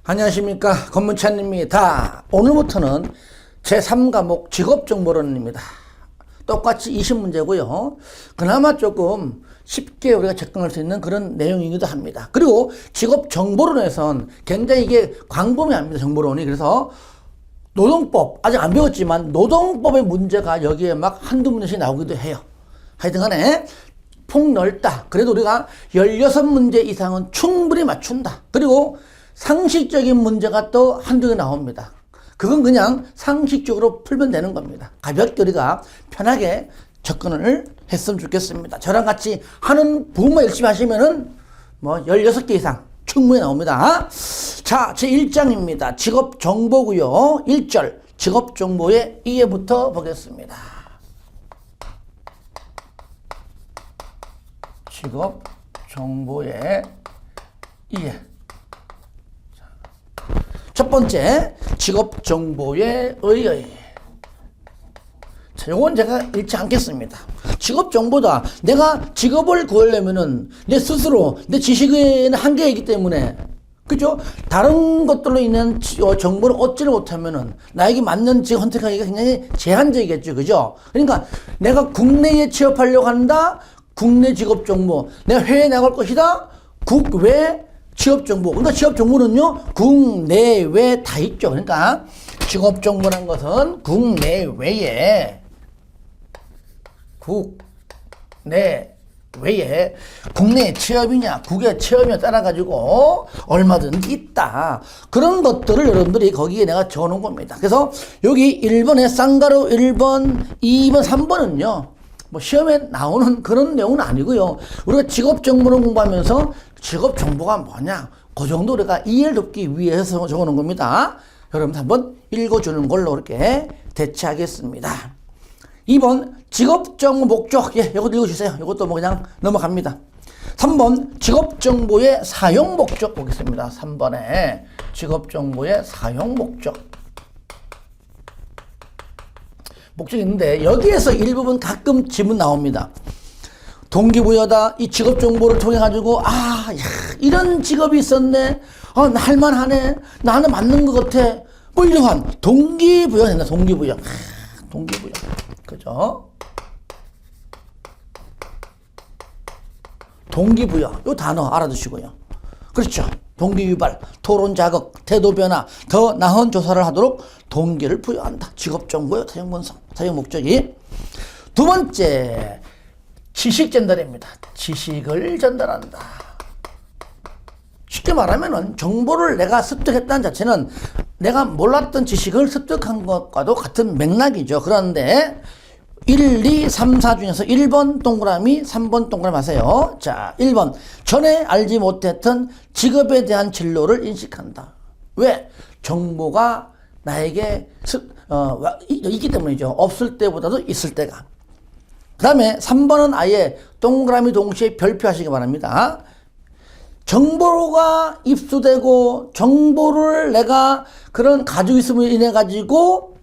안녕하십니까, 권문찬입니다. 오늘부터는 제3과목 직업정보론입니다. 똑같이 20문제고요. 그나마 조금 쉽게 우리가 접근할 수 있는 그런 내용이기도 합니다. 그리고 직업정보론에선 굉장히 이게 광범위합니다, 정보론이. 그래서 노동법, 아직 안 배웠지만 노동법의 문제가 여기에 막 한두 문제씩 나오기도 해요. 하여튼 간에 폭넓다. 그래도 우리가 16문제 이상은 충분히 맞춘다. 그리고 상식적인 문제가 또 한두 개 나옵니다. 그건 그냥 상식적으로 풀면 되는 겁니다. 가볍게 우리가 편하게 접근을 했으면 좋겠습니다. 저랑 같이 하는 부분만 열심히 하시면은 16개 이상 충분히 나옵니다. 자, 제1장입니다. 직업정보고요. 1절 직업정보의 이해부터 보겠습니다. 직업정보의 이해. 첫 번째, 직업정보의 의의. 자, 요건 제가 읽지 않겠습니다. 직업정보다 내가 직업을 구하려면은 내 스스로, 내 지식에는 한계가 있기 때문에, 그죠? 다른 것들로 인한 정보를 얻지를 못하면은 나에게 맞는 직업 선택하기가 굉장히 제한적이겠죠. 그죠? 그러니까 내가 국내에 취업하려고 한다? 국내 직업정보. 내가 해외에 나갈 것이다? 국외 취업정보. 그러니까 취업정보는요, 국내외 다 있죠. 그러니까 직업정보란 것은 국내외에, 국내 취업이냐, 국외 취업이냐 따라가지고 얼마든지 있다. 그런 것들을 여러분들이 거기에 내가 적어 놓은 겁니다. 그래서 여기 1번에 쌍가루 1번, 2번, 3번은요, 시험에 나오는 그런 내용은 아니고요. 우리가 직업정보를 공부하면서 직업정보가 뭐냐, 그 정도 우리가 이해를 돕기 위해서 적어 놓은 겁니다. 여러분 한번 읽어주는 걸로 이렇게 대체하겠습니다. 2번 직업정보 목적. 예, 이것도 읽어주세요. 이것도 그냥 넘어갑니다. 3번 직업정보의 사용 목적 보겠습니다. 3번에 직업정보의 사용 목적이 있는데 여기에서 일부분 가끔 지문 나옵니다. 동기부여다. 이 직업정보를 통해 가지고 이런 직업이 있었네. 나 할만하네. 나는 맞는 것 같아. 이러한 동기부여가 된다. 동기부여. 동기부여. 그죠? 동기부여. 이 단어 알아두시고요. 그렇죠. 동기유발, 토론 자극, 태도 변화, 더 나은 조사를 하도록 동기를 부여한다. 직업정보의 사용 목적이. 두 번째, 지식 전달입니다. 지식을 전달한다. 쉽게 말하면은 정보를 내가 습득했다는 자체는 내가 몰랐던 지식을 습득한 것과도 같은 맥락이죠. 그런데 1, 2, 3, 4 중에서 1번 동그라미, 3번 동그라미 하세요. 자, 1번. 전에 알지 못했던 직업에 대한 진로를 인식한다. 왜? 정보가 나에게 있기 때문이죠. 없을 때보다도 있을 때가. 그 다음에 3번은 아예 동그라미 동시에 별표하시기 바랍니다. 정보가 입수되고 정보를 내가 그런 가지고 있음으로 인해 가지고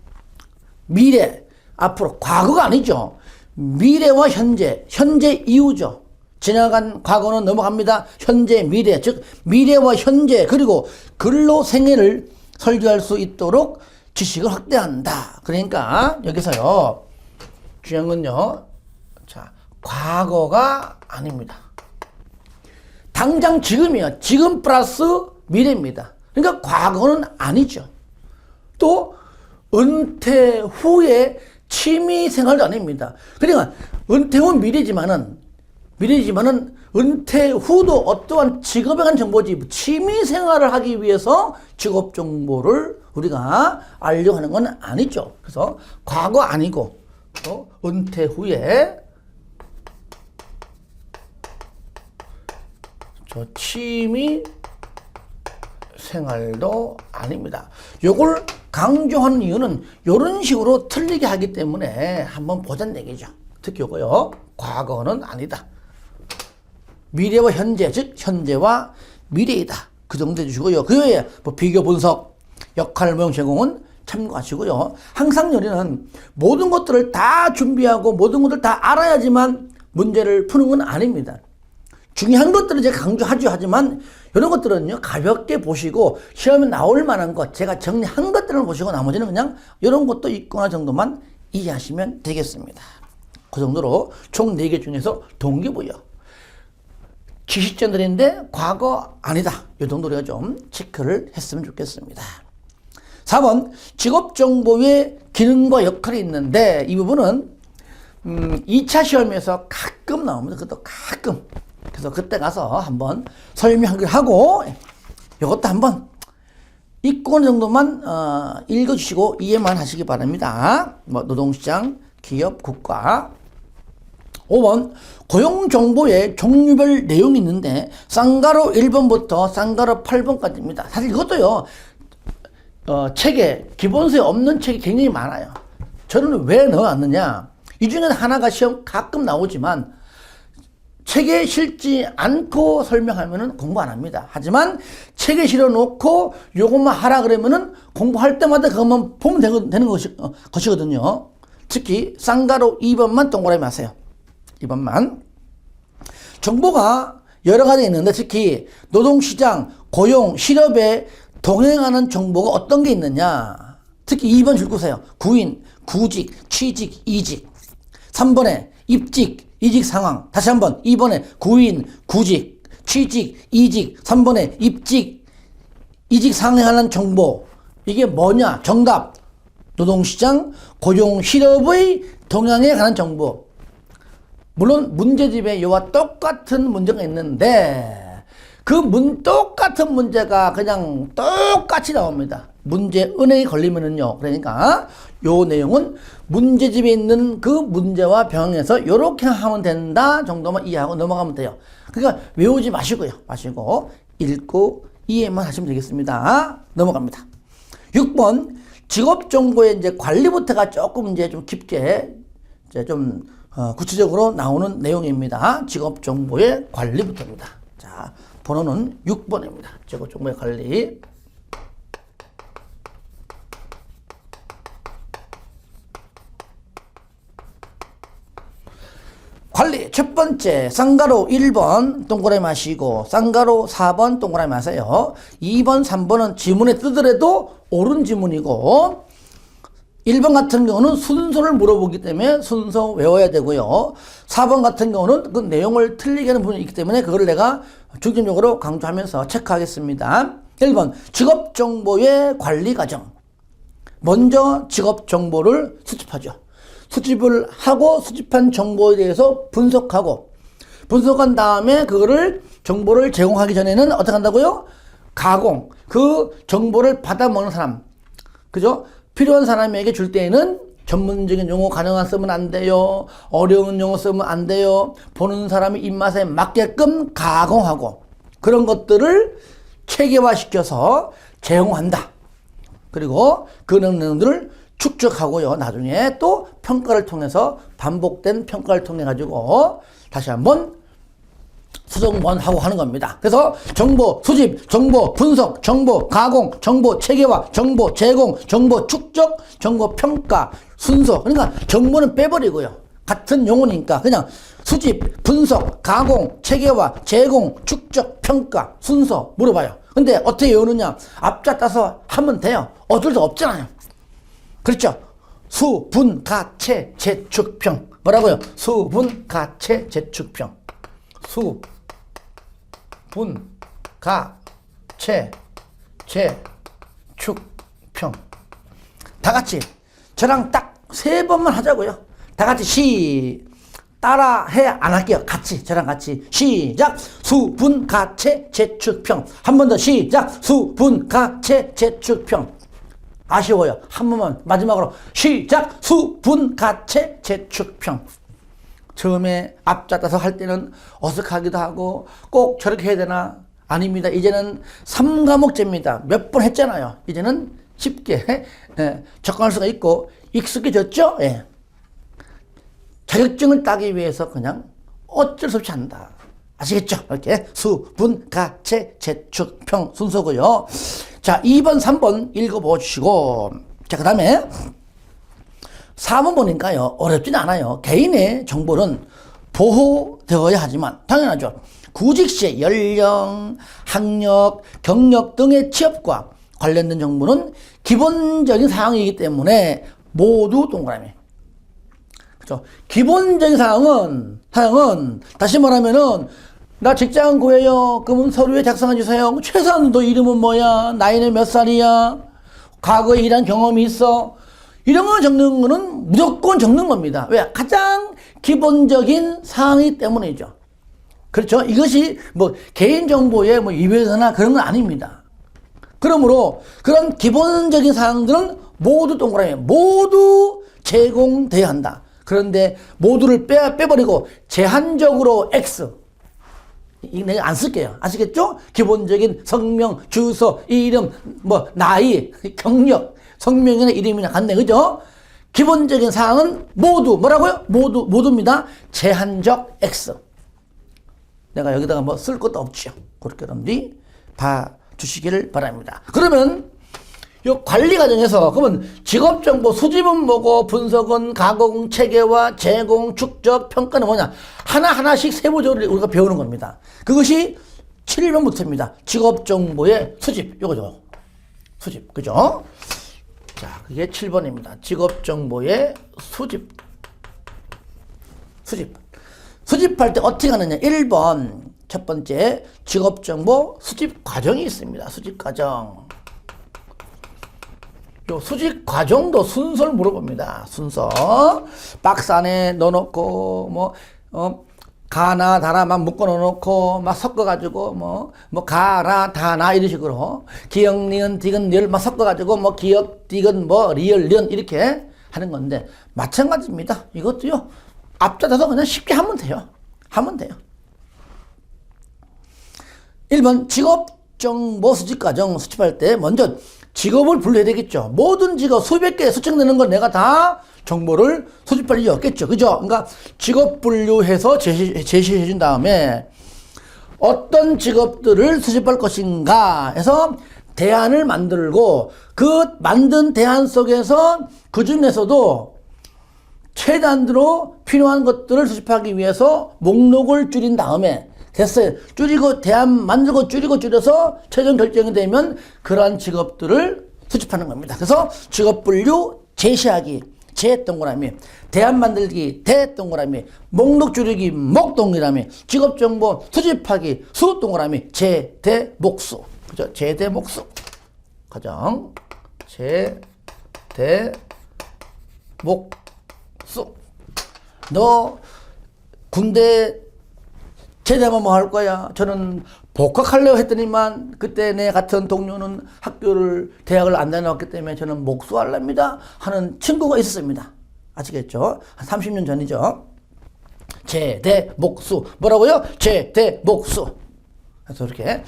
미래, 앞으로, 과거가 아니죠. 미래와 현재, 현재 이후죠. 지나간 과거는 넘어갑니다. 현재, 미래, 즉 미래와 현재, 그리고 근로 생애를 설계할 수 있도록 지식을 확대한다. 그러니까 여기서요, 중요한 건요, 자, 과거가 아닙니다. 당장 지금이요. 지금 플러스 미래입니다. 그러니까 과거는 아니죠. 또 은퇴 후에 취미 생활도 아닙니다. 그러니까 은퇴 후 미래지만은 은퇴 후도 어떠한 직업에 관한 정보지, 취미 생활을 하기 위해서 직업 정보를 우리가 알려고 하는 건 아니죠. 그래서 과거 아니고 또 은퇴 후에 저 취미 생활도 아닙니다. 요걸 강조하는 이유는 이런 식으로 틀리게 하기 때문에 한번 보자는 얘기죠. 특히 요거요. 과거는 아니다. 미래와 현재, 즉 현재와 미래이다. 그 정도 해주시고요. 그 외에 비교 분석, 역할 모형 제공은 참고하시고요. 항상 우리는 모든 것들을 다 준비하고 모든 것들을 다 알아야지만 문제를 푸는 건 아닙니다. 중요한 것들은 제가 강조하죠. 하지만 이런 것들은요, 가볍게 보시고 시험에 나올 만한 것, 제가 정리한 것들을 보시고 나머지는 그냥 이런 것도 있거나 정도만 이해하시면 되겠습니다. 그 정도로 총 4개 중에서 동기부여. 지식전들인데 과거 아니다. 이 정도로 좀 체크를 했으면 좋겠습니다. 4번, 직업정보의 기능과 역할이 있는데 이 부분은 2차 시험에서 가끔 나옵니다. 그것도 가끔. 그래서 그때 가서 한번 설명을 하고 이것도 한번 읽고 어느 정도만 읽어주시고 이해만 하시기 바랍니다. 뭐 노동시장, 기업, 국가. 5번, 고용정보에 종류별 내용이 있는데 쌍가로 1번부터 쌍가로 8번까지입니다. 사실 이것도요, 책에, 기본서에 없는 책이 굉장히 많아요. 저는 왜 넣어놨느냐. 이 중에 하나가 시험 가끔 나오지만 책에 실지 않고 설명하면은 공부 안 합니다. 하지만 책에 실어놓고 요것만 하라 그러면은 공부할 때마다 그것만 보면 되는 것이거든요. 특히 쌍가로 2번만 동그라미 하세요. 2번만. 정보가 여러 가지 있는데 특히 노동시장, 고용, 실업에 동행하는 정보가 어떤 게 있느냐. 특히 2번 줄 보세요. 구인, 구직, 취직, 이직. 3번에 입직, 이직 상황. 다시 한번 2번에 구인, 구직, 취직, 이직. 3번에 입직, 이직 상황에 관한 정보. 이게 뭐냐? 정답. 노동시장, 고용, 실업의 동향에 관한 정보. 물론 문제집에 이와 똑같은 문제가 있는데 그 똑같은 문제가 그냥 똑같이 나옵니다. 문제 은행이 걸리면은요. 그러니까 요 내용은 문제집에 있는 그 문제와 병행해서 이렇게 하면 된다 정도만 이해하고 넘어가면 돼요. 그러니까 외우지 마시고요. 읽고 이해만 하시면 되겠습니다. 넘어갑니다. 6번 직업정보의 이제 관리부터가 조금 이제 좀 깊게 이제 좀 구체적으로 나오는 내용입니다. 직업정보의 관리부터입니다. 자, 번호는 6번입니다. 직업정보의 관리. 관리 첫 번째 쌍가로 1번 동그라미 하시고 쌍가로 4번 동그라미 하세요. 2번 3번은 지문에 뜨더라도 옳은 지문이고 1번 같은 경우는 순서를 물어보기 때문에 순서 외워야 되고요. 4번 같은 경우는 그 내용을 틀리게 하는 부분이 있기 때문에 그걸 내가 중점적으로 강조하면서 체크하겠습니다. 1번 직업정보의 관리 과정. 먼저 직업정보를 수집하죠. 수집을 하고 수집한 정보에 대해서 분석한 다음에 그거를 정보를 제공하기 전에는 어떻게 한다고요? 가공. 그 정보를 받아먹는 사람. 그죠? 필요한 사람에게 줄 때에는 전문적인 용어 가능한 쓰면 안 돼요. 어려운 용어 쓰면 안 돼요. 보는 사람의 입맛에 맞게끔 가공하고 그런 것들을 체계화시켜서 제공한다. 그리고 그 내용들을 축적하고요. 나중에 또 평가를 통해서 반복된 평가를 통해 가지고 다시 한번 수정원 하고 하는 겁니다. 그래서 정보 수집, 정보 분석, 정보 가공, 정보 체계화, 정보 제공, 정보 축적, 정보 평가 순서. 그러니까 정보는 빼버리고요. 같은 용어니까 그냥 수집, 분석, 가공, 체계화, 제공, 축적, 평가 순서 물어봐요. 근데 어떻게 외우느냐? 앞자 따서 하면 돼요. 어쩔 수 없잖아요. 그렇죠? 수, 분, 가, 채, 제축평. 뭐라고요? 수, 분, 가, 채, 제축평. 수, 분, 가, 채, 제축평. 다 같이 저랑 딱 3번만 하자고요. 다 같이 따라 해 안 할게요. 같이 저랑 같이 시작. 수, 분, 가, 채, 제축평. 한 번 더 시작. 수, 분, 가, 채, 제축평. 아쉬워요. 한 번만 마지막으로 시작. 수, 분, 가, 채, 제축평. 처음에 앞자 따서 할 때는 어색하기도 하고 꼭 저렇게 해야 되나? 아닙니다. 이제는 3과목제입니다. 몇 번 했잖아요. 이제는 쉽게 접근할 수가 있고 익숙해졌죠? 예. 자격증을 따기 위해서 그냥 어쩔 수 없이 한다. 아시겠죠? 이렇게 수, 분, 가, 채, 제축평 순서고요. 자, 2번, 3번 읽어보시고 자, 그 다음에 4번 보니까요. 어렵진 않아요. 개인의 정보는 보호되어야 하지만 당연하죠. 구직 시의 연령, 학력, 경력 등의 취업과 관련된 정보는 기본적인 사항이기 때문에 모두 동그라미. 그렇죠. 기본적인 사항은 다시 말하면은 나 직장 구해요. 그러면 서류에 작성해 주세요. 최소한 너 이름은 뭐야? 나이는 몇 살이야? 과거에 일한 경험이 있어? 이런 거 적는 거는 무조건 적는 겁니다. 왜? 가장 기본적인 사항이기 때문이죠. 그렇죠? 이것이 뭐 개인정보의 뭐 위배서나 그런 건 아닙니다. 그러므로 그런 기본적인 사항들은 모두 동그라미, 모두 제공돼야 한다. 그런데 모두를 빼버리고 제한적으로 X. 내가 안 쓸게요. 아시겠죠? 기본적인 성명, 주소, 이름, 뭐 나이, 경력, 성명이나 이름이나 같네. 그죠? 기본적인 사항은 모두 뭐라고요? 모두입니다. 제한적 X. 내가 여기다가 뭐 쓸 것도 없죠. 그렇게 여러분들이 봐주시기를 바랍니다. 그러면 이 관리 과정에서 그러면 직업정보 수집은 뭐고 분석은 가공, 체계화, 제공, 축적, 평가는 뭐냐 하나하나씩 세부적으로 우리가 배우는 겁니다. 그것이 7번부터입니다. 직업정보의 수집 이거죠. 수집 그죠? 자 그게 7번입니다. 직업정보의 수집할 때 어떻게 하느냐 1번 첫 번째 직업정보 수집 과정이 있습니다. 수집 과정. 요 수집 과정도 순서를 물어봅니다. 순서. 박스 안에 넣어놓고, 가나, 다나 막 묶어 넣어놓고, 막 섞어가지고, 가라, 다나, 이런 식으로. 기역, 니은, 디귿, 리을 막 섞어가지고, 기역, 디귿, 리을, 리은, 이렇게 하는 건데, 마찬가지입니다. 이것도요, 앞자다서 그냥 쉽게 하면 돼요. 1번, 직업정보 수집 과정 수집할 때, 먼저, 직업을 분류해야 되겠죠. 모든 직업 수백 개 수정되는 건 내가 다 정보를 수집할 일이 없겠죠. 그죠? 그러니까 직업 분류해서 제시해 준 다음에 어떤 직업들을 수집할 것인가 해서 대안을 만들고 그 만든 대안 속에서 그 중에서도 최단으로 필요한 것들을 수집하기 위해서 목록을 줄인 다음에 됐어요. 줄이고 대안 만들고 줄여서 최종 결정이 되면 그러한 직업들을 수집하는 겁니다. 그래서 직업 분류 제시하기 제 동그라미, 대안 만들기 대 동그라미, 목록 줄이기 목 동그라미, 직업 정보 수집하기 수 동그라미, 제 대 목수. 그죠? 제 대 목수. 과정. 제 대 목수. 너 군대 제대하면 뭐 할 거야? 저는 복학하려고 했더니만 그때 내 같은 동료는 대학을 안 다녀왔기 때문에 저는 목수하랍니다 하는 친구가 있었습니다. 아시겠죠? 한 30년 전이죠. 제대 목수. 뭐라고요? 제대 목수. 그래서 이렇게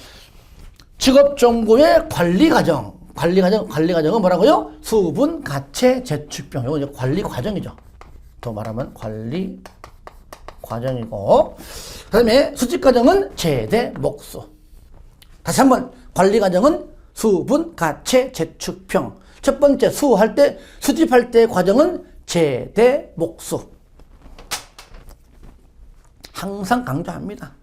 직업정보의 관리 과정은 뭐라고요? 수분, 가채, 재축병. 이거 이제 관리 과정이죠. 더 말하면 관리 과정이고, 그 다음에 수집 과정은 제대 목수. 다시 한번 관리 과정은 수분, 가채, 재축평. 첫 번째 수집할 때 과정은 제대 목수. 항상 강조합니다.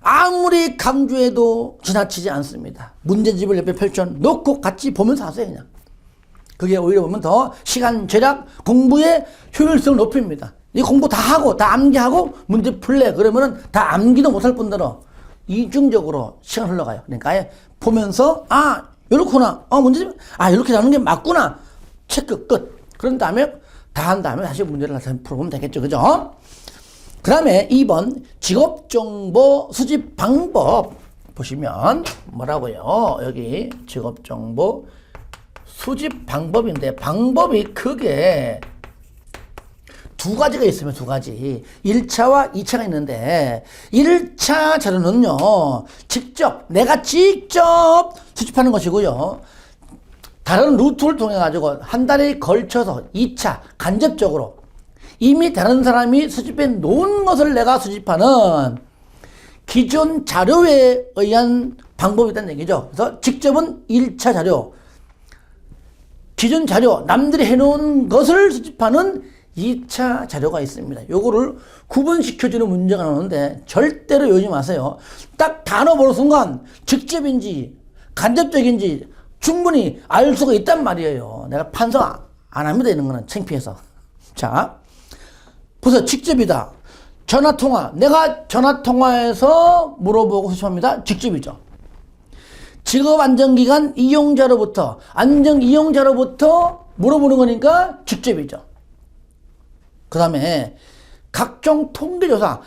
아무리 강조해도 지나치지 않습니다. 문제집을 옆에 펼쳐놓고 같이 보면서 하세요, 그냥. 그게 오히려 보면 더 시간 절약, 공부의 효율성을 높입니다. 이 공부 다 하고, 다 암기하고, 문제 풀래. 그러면은 다 암기도 못할 뿐더러 이중적으로 시간 흘러가요. 그러니까 보면서, 요렇구나. 문제집, 요렇게 나오는 게 맞구나. 체크 끝. 그런 다음에, 다 한 다음에 다시 문제를 다시 풀어보면 되겠죠. 그죠? 그 다음에 2번, 직업정보 수집 방법. 보시면, 뭐라고요? 여기 직업정보 수집 방법인데, 방법이 크게 두 가지가 있으면 두 가지. 1차와 2차가 있는데 1차 자료는요. 내가 직접 수집하는 것이고요. 다른 루트를 통해 가지고 한 달에 걸쳐서 2차 간접적으로 이미 다른 사람이 수집해 놓은 것을 내가 수집하는 기존 자료에 의한 방법이 있다는 얘기죠. 그래서 직접은 1차 자료. 기존 자료, 남들이 해놓은 것을 수집하는 2차 자료가 있습니다. 요거를 구분시켜주는 문제가 나오는데 절대로 외우지 마세요. 딱 단어 보는 순간 직접인지 간접적인지 충분히 알 수가 있단 말이에요. 내가 판서 안 합니다. 이런 거는 창피해서. 자, 보세요. 직접이다. 전화통화. 내가 전화통화해서 물어보고 수집합니다. 직접이죠. 직업안정기간 이용자로부터, 안정 물어보는 거니까 직접이죠. 그 다음에 각종 통계조사.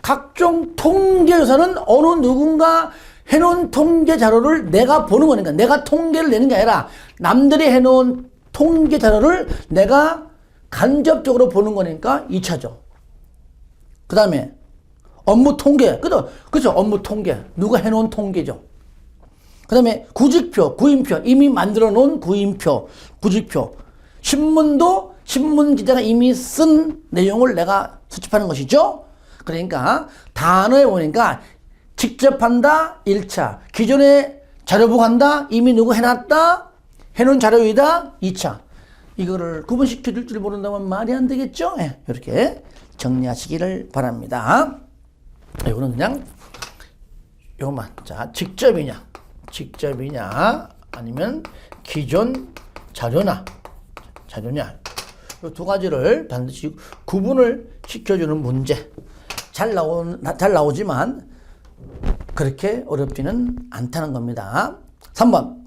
각종 통계조사는 어느 누군가 해놓은 통계 자료를 내가 보는 거니까 내가 통계를 내는 게 아니라 남들이 해놓은 통계 자료를 내가 간접적으로 보는 거니까 2차죠. 그 다음에 업무 통계. 그죠? 업무 통계. 누가 해놓은 통계죠. 그 다음에 구직표, 구인표. 이미 만들어 놓은 구인표, 구직표. 신문도 신문 기자가 이미 쓴 내용을 내가 수집하는 것이죠. 그러니까 단어에 보니까 직접 한다 1차, 기존에 자료 보고한다 이미 누구 해놨다 해놓은 자료이다 2차. 이거를 구분시켜 줄 줄 모른다면 말이 안 되겠죠. 네, 이렇게 정리하시기를 바랍니다. 이거는 그냥 요만. 자, 직접이냐 아니면 기존 자료냐 이 두 가지를 반드시 구분을 시켜주는 문제. 잘 나오지만 그렇게 어렵지는 않다는 겁니다. 3번.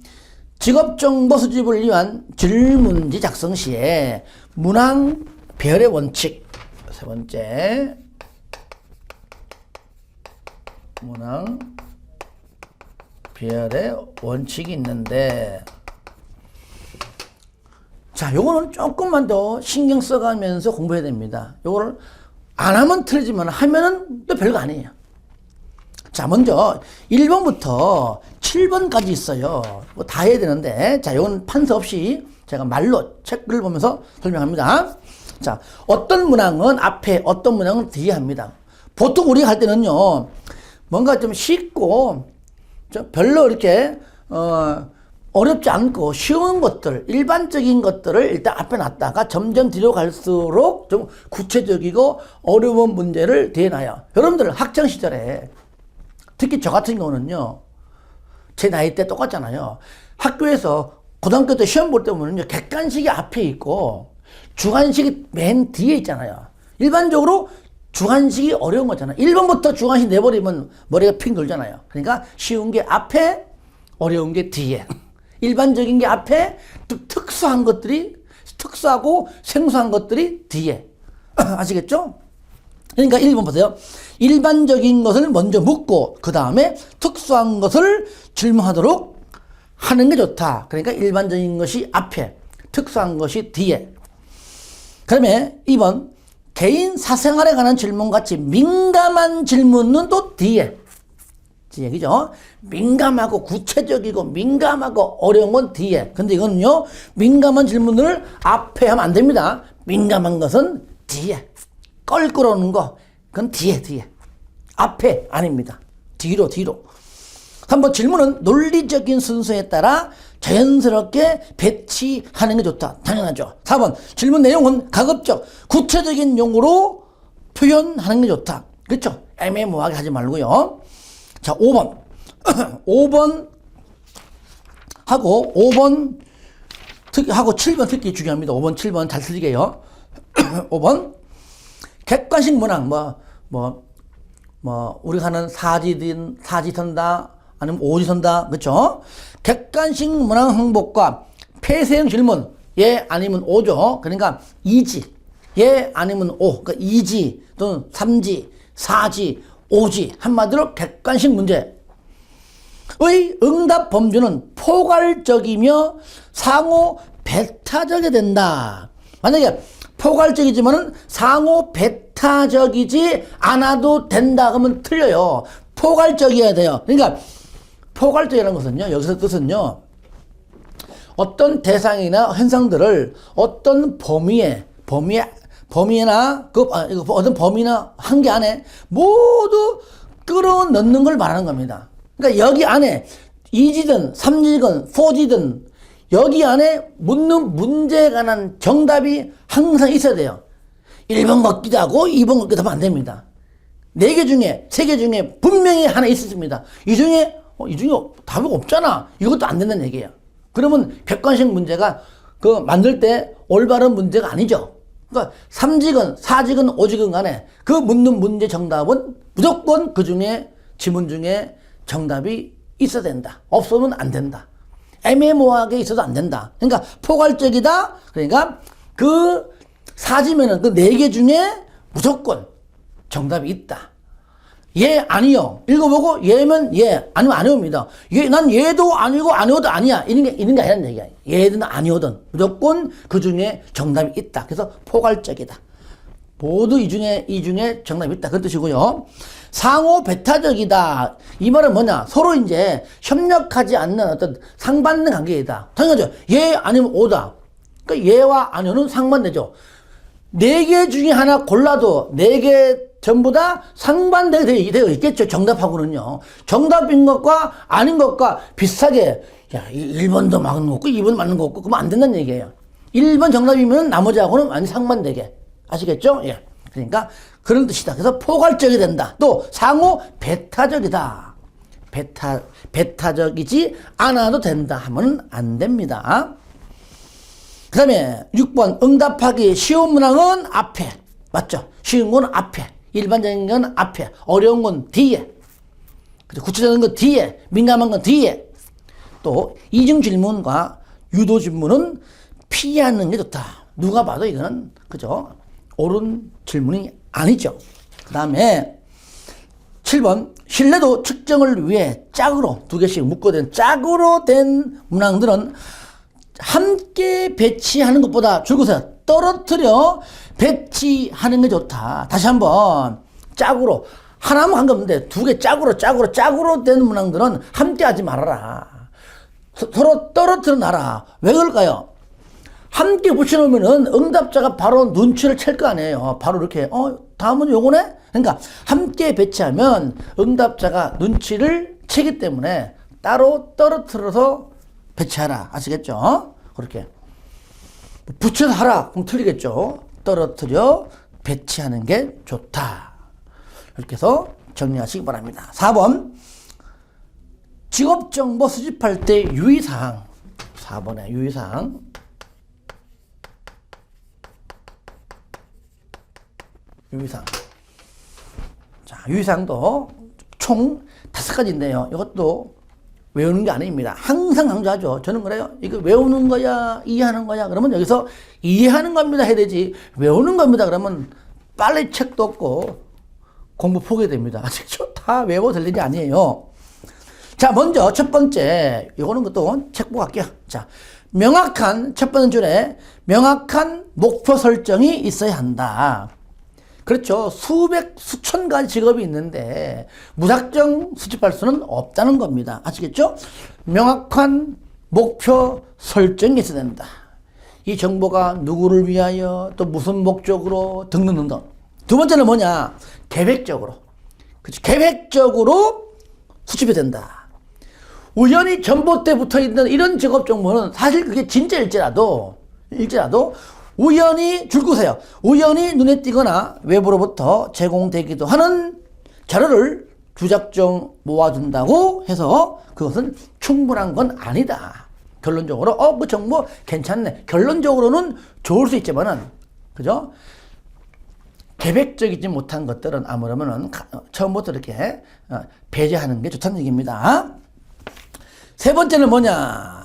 직업정보 수집을 위한 질문지 작성 시에 문항 배열의 원칙. 세 번째. 문항 배열의 원칙이 있는데, 자, 요거는 조금만 더 신경 써가면서 공부해야 됩니다. 요거를 안 하면 틀리지만 하면은 또 별거 아니에요. 자, 먼저 1번부터 7번까지 있어요. 뭐 다 해야 되는데, 자, 요건 판서 없이 제가 말로 책을 보면서 설명합니다. 자, 어떤 문항은 앞에, 어떤 문항은 뒤에 합니다. 보통 우리가 할 때는요, 뭔가 좀 쉽고, 별로 이렇게, 어렵지 않고 쉬운 것들, 일반적인 것들을 일단 앞에 놨다가 점점 뒤로 갈수록 좀 구체적이고 어려운 문제를 뒤에 놔요. 여러분들 학창시절에 특히 저 같은 경우는요, 제 나이 때 똑같잖아요. 학교에서 고등학교 때 시험 볼 때 보면요, 객관식이 앞에 있고 주관식이 맨 뒤에 있잖아요. 일반적으로 주관식이 어려운 거잖아요. 1번부터 주관식 내버리면 머리가 핑 돌잖아요. 그러니까 쉬운 게 앞에, 어려운 게 뒤에. 일반적인 게 앞에, 특수한 것들이, 특수하고 생소한 것들이 뒤에. 아시겠죠? 그러니까 1번 보세요. 일반적인 것을 먼저 묻고 그 다음에 특수한 것을 질문하도록 하는 게 좋다. 그러니까 일반적인 것이 앞에, 특수한 것이 뒤에. 그 다음에 2번. 개인 사생활에 관한 질문같이 민감한 질문은 또 뒤에. 얘기죠. 민감하고 구체적이고 민감하고 어려운 건 뒤에. 근데 이거는요, 민감한 질문을 앞에 하면 안 됩니다. 민감한 것은 뒤에. 껄끄러운 거, 그건 뒤에. 앞에 아닙니다. 뒤로. 한번 질문은 논리적인 순서에 따라 자연스럽게 배치하는 게 좋다. 당연하죠. 4번. 질문 내용은 가급적 구체적인 용어로 표현하는 게 좋다. 그렇죠? 애매모호하게 하지 말고요. 자, 5번. 5번 하고 7번 특히 중요합니다. 5번, 7번 잘 틀리게요. 5번. 객관식 문항, 우리가 하는 사지 선다, 아니면 오지 선다, 그쵸? 객관식 문항 항목과 폐쇄형 질문, 예, 아니면 오죠. 그러니까 2지, 예, 아니면 오, 그러니까 2지, 또는 3지, 4지, 5지, 한마디로 객관식 문제의 응답 범주는 포괄적이며 상호 배타적이 된다. 만약에 포괄적이지만은 상호 배타적이지 않아도 된다 그러면 틀려요. 포괄적이어야 돼요. 그러니까 포괄적이라는 것은요, 여기서 뜻은요, 어떤 대상이나 현상들을 어떤 범위나 어떤 범위나 한계 안에 모두 끌어넣는 걸 말하는 겁니다. 그러니까 여기 안에 2지든 3지든 4지든 여기 안에 묻는 문제에 관한 정답이 항상 있어야 돼요. 1번 같기도 하고 2번 같기도 하면 안 됩니다. 4개 중에 3개 중에 분명히 하나 있습니다. 이 중에 답이 없잖아. 이것도 안 된다는 얘기예요. 그러면 객관식 문제가 그 만들 때 올바른 문제가 아니죠. 그러니까 3지건, 4지건, 5지건 간에 그 묻는 문제 정답은 무조건 그 중에 지문 중에 정답이 있어야 된다. 없으면 안 된다. 애매모호하게 있어도 안 된다. 그러니까 포괄적이다. 그러니까 그 4지면은 그 4개 중에 무조건 정답이 있다. 예, 아니요. 읽어보고 예면 예, 아니면 아니옵니다. 예, 난 예도 아니고 아니오도 아니야. 이런 게 아니라는 얘기야. 예든 아니오든 무조건 그 중에 정답이 있다. 그래서 포괄적이다. 모두 이 중에 정답이 있다. 그런 뜻이고요. 상호 배타적이다. 이 말은 뭐냐? 서로 이제 협력하지 않는 어떤 상반된 관계이다. 당연하죠. 예, 아니면 오다. 그러니까 예와 아니오는 상반되죠. 4개 중에 하나 골라도 4개 전부 다 상반되게 되어 있겠죠. 정답하고는요. 정답인 것과 아닌 것과 비슷하게, 야, 1번도 맞는 거 없고 2번 맞는 거 없고 그러면 안 된다는 얘기예요. 1번 정답이면 나머지하고는 완전 상반되게. 아시겠죠? 예. 그러니까 그런 뜻이다. 그래서 포괄적이 된다. 또 상호 배타적이다. 배타적이지 않아도 된다 하면 안 됩니다. 그 다음에 6번 응답하기 쉬운 문항은 앞에. 맞죠? 쉬운 건 앞에. 일반적인 건 앞에. 어려운 건 뒤에. 구체적인 건 뒤에. 민감한 건 뒤에. 또 이중 질문과 유도 질문은 피하는 게 좋다. 누가 봐도 이거는 그죠? 옳은 질문이 아니죠. 그 다음에 7번 신뢰도 측정을 위해 짝으로 2개씩 묶어된 짝으로 된 문항들은 함께 배치하는 것보다 줄거서 떨어뜨려 배치하는 게 좋다. 다시 한번 짝으로 하나만 한 게 없는데 2개 짝으로 된 문항들은 함께 하지 말아라. 서로 떨어뜨려 놔라. 왜 그럴까요? 함께 붙여놓으면은 응답자가 바로 눈치를 챌 거 아니에요. 바로 이렇게 다음은 요거네? 그러니까 함께 배치하면 응답자가 눈치를 채기 때문에 따로 떨어뜨려서 배치하라. 아시겠죠? 그렇게 붙여서 하라. 그럼 틀리겠죠? 떨어뜨려 배치하는 게 좋다. 이렇게 해서 정리하시기 바랍니다. 4번 직업정보 수집할 때 유의사항. 4번에 유의사항. 자, 유의사항도 총 5가지인데요. 이것도 외우는 게 아닙니다. 항상 강조하죠. 저는 그래요. 이거 외우는 거야, 이해하는 거야. 그러면 여기서 이해하는 겁니다 해야 되지. 외우는 겁니다. 그러면 빨리 책도 없고 공부 포기됩니다. 아시겠죠? 다 외워 될 일이 아니에요. 자, 먼저 첫 번째, 이거는 것도 책 보고 갈게요. 자, 첫 번째 줄에 명확한 목표 설정이 있어야 한다. 그렇죠. 수천 가지 직업이 있는데 무작정 수집할 수는 없다는 겁니다. 아시겠죠? 명확한 목표 설정이 있어야 된다. 이 정보가 누구를 위하여 또 무슨 목적으로 등등. 두 번째는 뭐냐? 계획적으로. 그렇죠. 계획적으로 수집이 된다. 우연히 전봇대에 붙어 있는 이런 직업 정보는 사실 그게 진짜일지라도 우연히 줄거세요. 우연히 눈에 띄거나 외부로부터 제공되기도 하는 자료를 주작정 모아둔다고 해서 그것은 충분한 건 아니다. 결론적으로 그 정보 괜찮네. 결론적으로는 좋을 수 있지만은 그죠? 계획적이지 못한 것들은 아무러면은 처음부터 이렇게 배제하는 게 좋다는 얘기입니다. 세 번째는 뭐냐?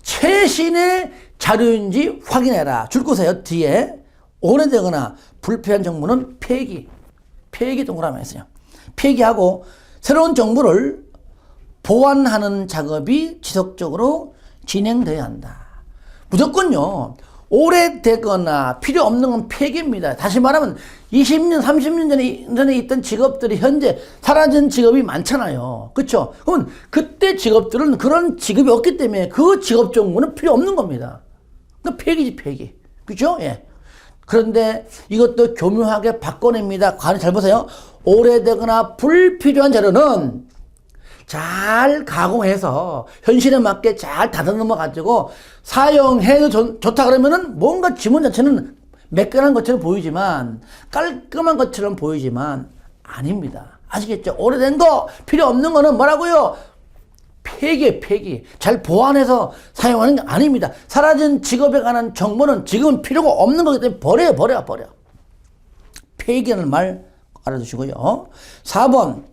최신의 자료인지 확인해라. 줄거세요. 뒤에 오래되거나 불필요한 정보는 폐기 동그라미 있어요. 폐기하고 새로운 정보를 보완하는 작업이 지속적으로 진행돼야 한다. 무조건요. 오래되거나 필요 없는 건 폐기입니다. 다시 말하면 20년, 30년 전에 있던 직업들이 현재 사라진 직업이 많잖아요. 그렇죠? 그러면 그때 직업들은 그런 직업이 없기 때문에 그 직업 정보는 필요 없는 겁니다. 그러니까 폐기지, 폐기. 그죠? 예. 그런데 이것도 교묘하게 바꿔냅니다. 잘 보세요. 오래되거나 불필요한 자료는 잘 가공해서 현실에 맞게 잘 다듬어 가지고 사용해도 좋다 그러면은 뭔가 지문 자체는 매끈한 것처럼 보이지만, 깔끔한 것처럼 보이지만 아닙니다. 아시겠죠? 오래된 거, 필요 없는 거는 뭐라고요? 폐기. 잘 보완해서 사용하는 게 아닙니다. 사라진 직업에 관한 정보는 지금은 필요가 없는 거기 때문에 버려. 폐기하는 말 알아두시고요. 4번.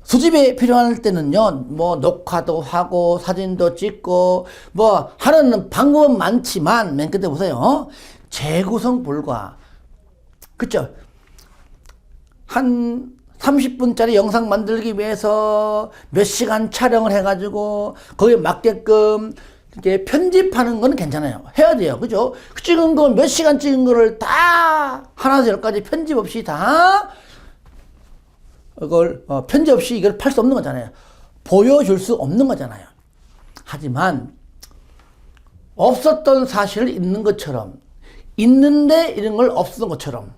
수집에 필요할 때는요, 뭐, 녹화도 하고, 사진도 찍고, 뭐, 하는 방법은 많지만, 맨 끝에 보세요. 재구성 불가. 그쵸? 한 30분짜리 영상 만들기 위해서 몇 시간 촬영을 해가지고, 거기에 맞게끔, 이렇게 편집하는 건 괜찮아요. 해야 돼요. 그죠? 찍은 거, 몇 시간 찍은 거를 다, 하나에서 열까지 편집 없이 다, 이걸 편집 없이 이걸 팔 수 없는 거잖아요. 보여줄 수 없는 거잖아요. 하지만 없었던 사실을 있는 것처럼, 있는데 이런 걸 없었던 것처럼,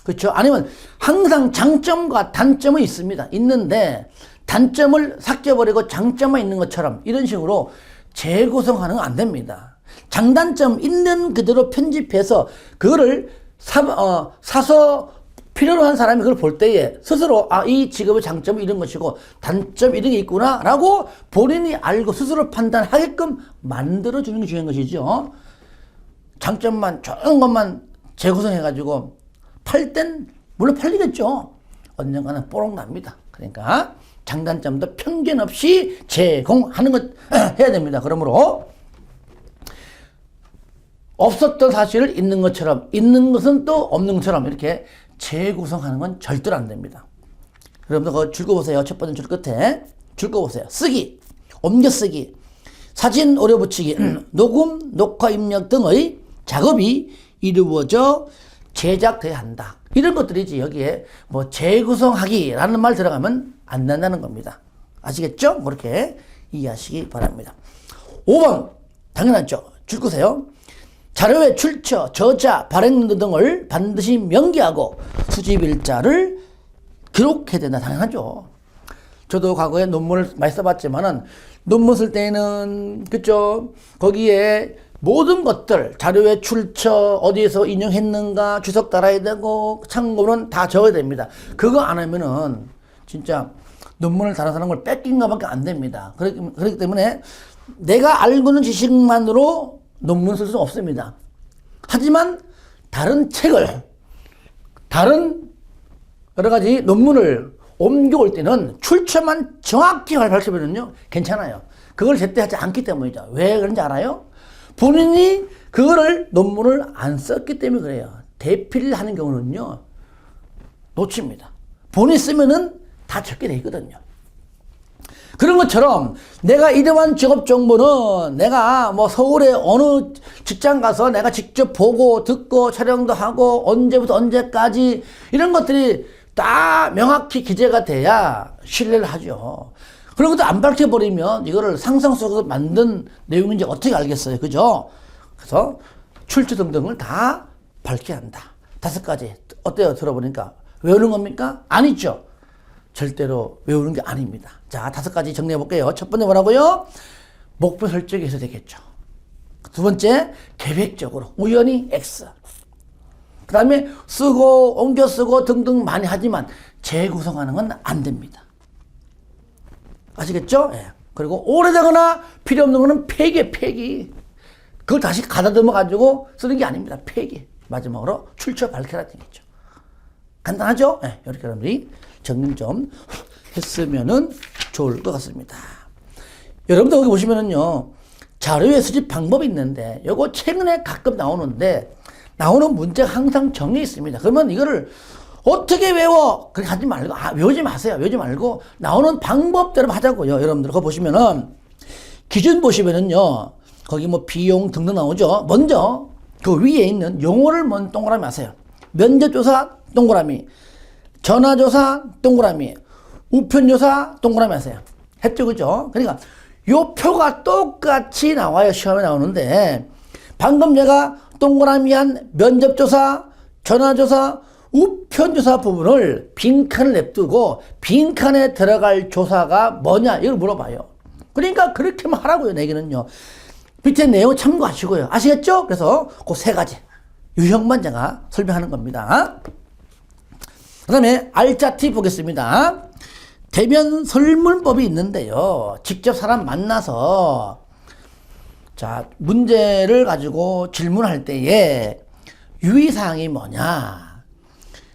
그렇죠? 아니면 항상 장점과 단점은 있습니다. 있는데 단점을 삭제버리고 장점만 있는 것처럼, 이런 식으로 재구성하는 건 안 됩니다. 장단점 있는 그대로 편집해서 그거를 사서 필요로 한 사람이 그걸 볼 때에 스스로 이 직업의 장점은 이런 것이고 단점 이런 게 있구나 라고 본인이 알고 스스로 판단하게끔 만들어주는 게 중요한 것이죠. 장점만 좋은 것만 재구성해가지고 팔 땐 물론 팔리겠죠. 언젠가는 뽀록 납니다. 그러니까 장단점도 편견 없이 제공하는 것 해야 됩니다. 그러므로 없었던 사실을 있는 것처럼, 있는 것은 또 없는 것처럼 이렇게 재구성하는 건 절대로 안 됩니다. 여러분들 그거 줄 거 보세요. 첫 번째 줄 끝에 줄 거 보세요. 쓰기, 옮겨 쓰기, 사진 오려 붙이기, 녹음, 녹화 입력 등의 작업이 이루어져 제작돼야 한다. 이런 것들이지 여기에 뭐 재구성하기라는 말 들어가면 안 된다는 겁니다. 아시겠죠? 그렇게 이해하시기 바랍니다. 5번 당연하죠. 줄 거세요. 자료의 출처, 저자, 발행연도 등을 반드시 명기하고 수집일자를 기록해야 된다. 당연하죠. 저도 과거에 논문을 많이 써봤지만은 논문 쓸 때는 그죠? 거기에 모든 것들, 자료의 출처, 어디에서 인용했는가, 주석 달아야 되고 참고는 다 적어야 됩니다. 그거 안 하면은 진짜 논문을 다른 사람을 뺏긴 것밖에 안 됩니다. 그렇기 때문에 내가 알고 있는 지식만으로 논문 쓸 수 없습니다. 하지만 다른 책을, 다른 여러 가지 논문을 옮겨올 때는 출처만 정확히 밝혀보면요 괜찮아요. 그걸 제때 하지 않기 때문이죠. 왜 그런지 알아요? 본인이 그거를 논문을 안 썼기 때문에 그래요. 대필을 하는 경우는요 놓칩니다. 본인이 쓰면은 다 적게 돼 있거든요. 그런 것처럼 내가 이러한 직업 정보는 내가 뭐 서울에 어느 직장 가서 내가 직접 보고 듣고 촬영도 하고 언제부터 언제까지 이런 것들이 다 명확히 기재가 돼야 신뢰를 하죠. 그런 것도 안 밝혀버리면 이거를 상상 속에서 만든 내용인지 어떻게 알겠어요. 그죠? 그래서 출처 등등을 다 밝혀야 한다. 5가지. 어때요? 들어보니까. 외우는 겁니까? 아니죠. 절대로 외우는 게 아닙니다. 자, 5가지 정리해 볼게요. 첫 번째 뭐라고요? 목표 설정이 있어야 되겠죠. 두 번째, 계획적으로. 우연히 X. 그 다음에 쓰고, 옮겨 쓰고 등등 많이 하지만 재구성하는 건 안 됩니다. 아시겠죠? 예. 그리고 오래되거나 필요 없는 거는 폐기. 그걸 다시 가다듬어 가지고 쓰는 게 아닙니다. 폐기. 마지막으로 출처 밝혀라 되겠죠. 간단하죠? 예. 이렇게 여러분들이 정리 좀 했으면은 좋을 것 같습니다. 여러분들 여기 보시면은요, 자료의 수집 방법이 있는데, 요거 최근에 가끔 나오는데, 나오는 문제가 항상 정해 있습니다. 그러면 이거를 어떻게 외워? 그렇게 하지 말고, 외우지 마세요. 외우지 말고, 나오는 방법대로 하자고요. 여러분들, 그거 보시면은, 기준 보시면은요, 거기 뭐 비용 등등 나오죠. 먼저, 그 위에 있는 용어를 먼저 동그라미 하세요. 면접조사, 동그라미. 전화조사, 동그라미. 우편조사, 동그라미 하세요. 했죠, 그죠? 그러니까, 요 표가 똑같이 나와요. 시험에 나오는데, 방금 내가 동그라미 한 면접조사, 전화조사, 우편조사 부분을 빈칸을 냅두고 빈칸에 들어갈 조사가 뭐냐 이걸 물어봐요. 그러니까 그렇게만 하라고요. 내기는요. 밑에 내용 참고하시고요. 아시겠죠? 그래서 그 3가지 유형만 제가 설명하는 겁니다. 그 다음에 알짜티 보겠습니다. 대면 설문법이 있는데요. 직접 사람 만나서 자, 문제를 가지고 질문할 때에 유의사항이 뭐냐.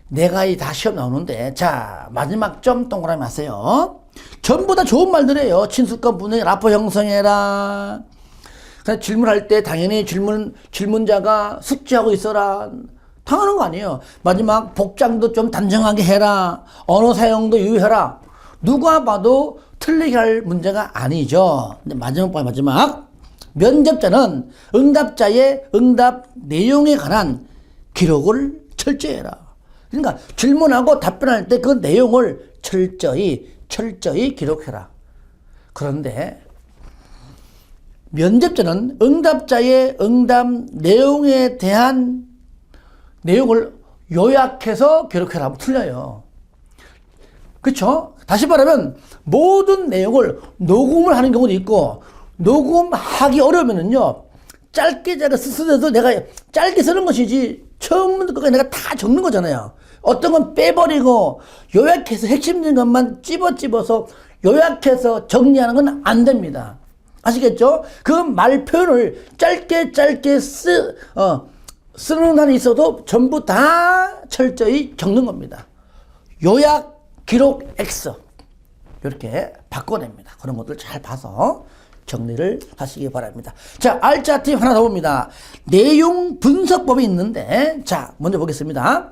내가 다 시험 나오는데, 자, 마지막 점 동그라미 하세요. 전부 다 좋은 말들이에요. 친숙한 분위기, 라포 형성해라. 그냥 질문할 때 당연히 질문자가 숙지하고 있어라. 당하는 거 아니에요. 마지막 복장도 좀 단정하게 해라. 언어 사용도 유의해라. 누가 봐도 틀리게 할 문제가 아니죠. 근데 마지막. 면접자는 응답자의 응답 내용에 관한 기록을 철저히 해라. 그러니까 질문하고 답변할 때 그 내용을 철저히 기록해라. 그런데 면접자는 응답자의 응답 내용에 대한 내용을 요약해서 기록해라 하면 틀려요. 그렇죠? 다시 말하면 모든 내용을 녹음을 하는 경우도 있고 녹음하기 어려우면은요 짧게 쓰더라도 내가 짧게 쓰는 것이지 처음부터 끝까지 내가 다 적는 거잖아요. 어떤 건 빼버리고 요약해서 핵심적인 것만 찝어서 요약해서 정리하는 건 안 됩니다. 아시겠죠? 그 말 표현을 짧게 쓰는 한이 있어도 전부 다 철저히 적는 겁니다. 요약, 기록, X 이렇게 바꿔냅니다. 그런 것들 잘 봐서 정리를 하시기 바랍니다. 자, 알짜 팁 하나 더 봅니다. 내용 분석법이 있는데, 자, 먼저 보겠습니다.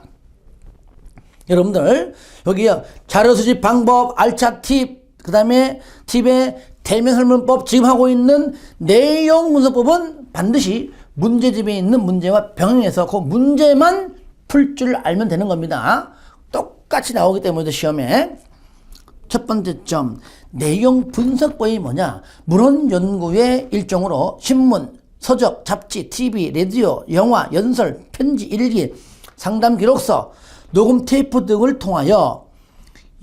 여러분들, 여기요, 자료 수집 방법, 알짜 팁, 그 다음에 팁의 대면 설문법, 지금 하고 있는 내용 분석법은 반드시 문제집에 있는 문제와 병행해서 그 문제만 풀 줄 알면 되는 겁니다. 똑같이 나오기 때문에 시험에. 첫 번째 점, 내용 분석법이 뭐냐? 문헌 연구의 일종으로 신문, 서적, 잡지, TV, 라디오, 영화, 연설, 편지, 일기, 상담 기록서, 녹음 테이프 등을 통하여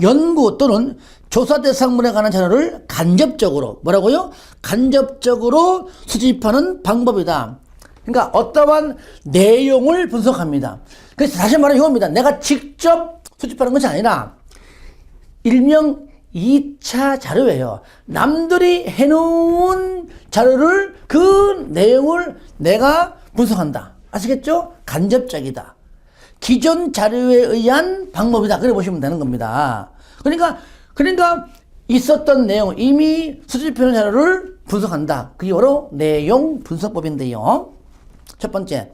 연구 또는 조사 대상물에 관한 자료를 간접적으로, 뭐라고요? 간접적으로 수집하는 방법이다. 그러니까 어떠한 내용을 분석합니다. 그래서 다시 말하면 이겁니다. 내가 직접 수집하는 것이 아니라 일명 2차 자료예요. 남들이 해놓은 자료를 그 내용을 내가 분석한다. 아시겠죠? 간접적이다. 기존 자료에 의한 방법이다. 그래 보시면 되는 겁니다. 그러니까 있었던 내용, 이미 수집해놓은 자료를 분석한다. 그게 바로 내용 분석법인데요. 첫 번째,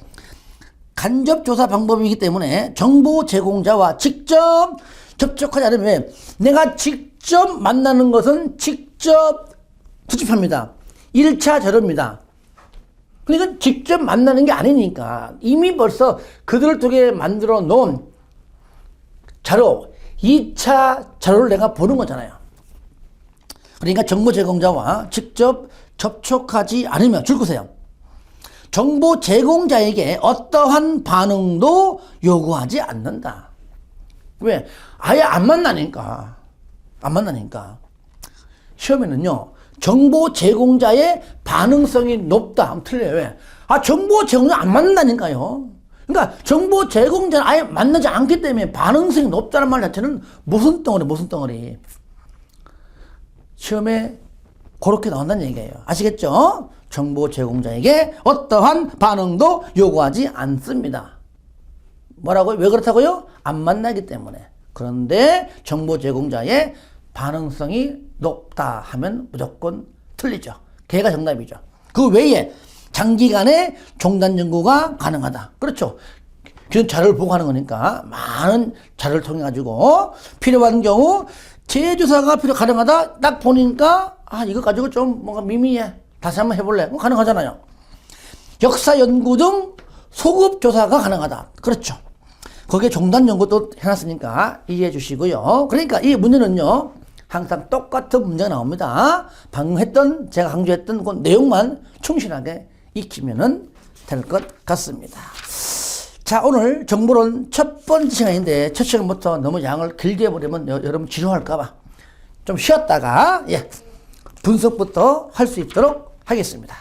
간접 조사 방법이기 때문에 정보 제공자와 직접 접촉하지 않으면 왜? 내가 직접 만나는 것은 직접 수집합니다. 1차 자료입니다. 그러니까 직접 만나는 게 아니니까 이미 벌써 그들을 통해 만들어 놓은 자료, 2차 자료를 내가 보는 거잖아요. 그러니까 정보 제공자와 직접 접촉하지 않으면 줄거세요. 정보 제공자에게 어떠한 반응도 요구하지 않는다. 왜? 아예 안 만나니까. 시험에는요, 정보 제공자의 반응성이 높다 하면 틀려요. 왜? 정보 제공자 안 만난다니까요. 그러니까 정보 제공자는 아예 만나지 않기 때문에 반응성이 높다는 말 자체는 무슨 덩어리. 시험에 그렇게 나온다는 얘기예요. 아시겠죠? 정보 제공자에게 어떠한 반응도 요구하지 않습니다. 뭐라고요? 왜 그렇다고요? 안 만나기 때문에. 그런데 정보 제공자의 반응성이 높다 하면 무조건 틀리죠. 걔가 정답이죠. 그 외에 장기간의 종단 연구가 가능하다. 그렇죠. 그런 자료를 보고 하는 거니까 많은 자료를 통해 가지고 필요한 경우 재조사가 가능하다. 딱 보니까 이거 가지고 좀 뭔가 미미해. 다시 한번 해볼래? 가능하잖아요. 역사 연구 등 소급 조사가 가능하다. 그렇죠. 거기에 종단 연구도 해놨으니까 이해해 주시고요. 그러니까 이 문제는요, 항상 똑같은 문제가 나옵니다. 방금 제가 강조했던 그 내용만 충실하게 익히면 될 것 같습니다. 자, 오늘 정보론 첫 번째 시간인데, 첫 시간부터 너무 양을 길게 해버리면 여러분 지루할까봐 좀 쉬었다가, 분석부터 할 수 있도록 하겠습니다.